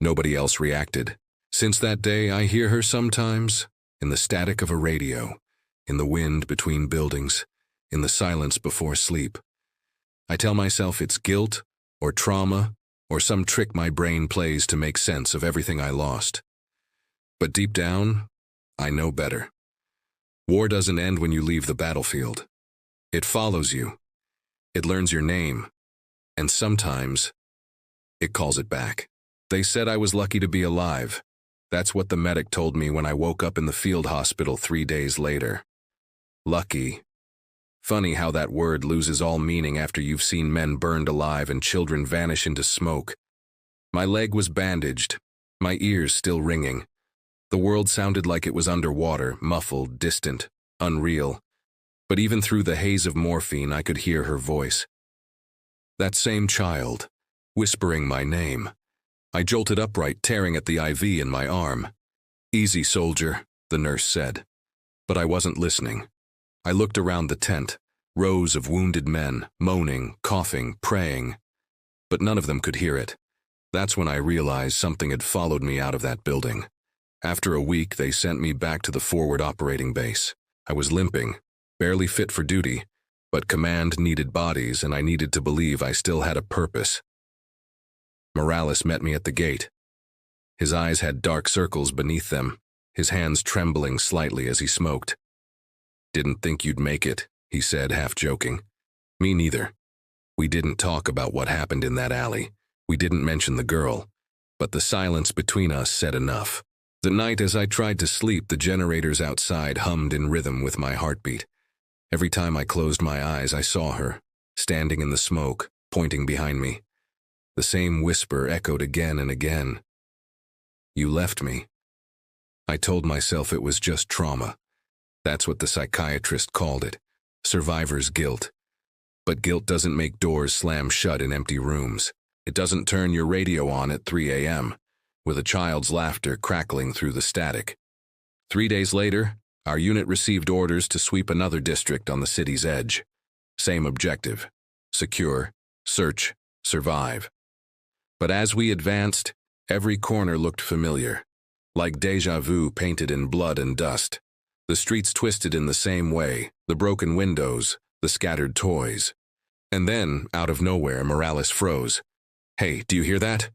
Nobody else reacted. Since that day, I hear her sometimes, in the static of a radio, in the wind between buildings, in the silence before sleep. I tell myself it's guilt, or trauma, or some trick my brain plays to make sense of everything I lost. But deep down, I know better. War doesn't end when you leave the battlefield. It follows you. It learns your name. And sometimes, it calls it back. They said I was lucky to be alive. That's what the medic told me when I woke up in the field hospital 3 days later. Lucky. Funny how that word loses all meaning after you've seen men burned alive and children vanish into smoke. My leg was bandaged, my ears still ringing. The world sounded like it was underwater, muffled, distant, unreal. But even through the haze of morphine, I could hear her voice. That same child, whispering my name. I jolted upright, tearing at the IV in my arm. "Easy, soldier," the nurse said. But I wasn't listening. I looked around the tent, rows of wounded men, moaning, coughing, praying. But none of them could hear it. That's when I realized something had followed me out of that building. After a week, they sent me back to the forward operating base. I was limping, barely fit for duty, but command needed bodies and I needed to believe I still had a purpose. Morales met me at the gate. His eyes had dark circles beneath them, his hands trembling slightly as he smoked. "Didn't think you'd make it," he said, half joking. "Me neither. We didn't talk about what happened in that alley. We didn't mention the girl, but the silence between us said enough. The night as I tried to sleep, the generators outside hummed in rhythm with my heartbeat. Every time I closed my eyes, I saw her, standing in the smoke, pointing behind me. The same whisper echoed again and again. "You left me." I told myself it was just trauma. That's what the psychiatrist called it, survivor's guilt. But guilt doesn't make doors slam shut in empty rooms. It doesn't turn your radio on at 3 a.m., with a child's laughter crackling through the static. 3 days later, our unit received orders to sweep another district on the city's edge. Same objective: secure, search, survive. But as we advanced, every corner looked familiar, like déjà vu painted in blood and dust. The streets twisted in the same way, the broken windows, the scattered toys. And then, out of nowhere, Morales froze. "Hey, do you hear that?"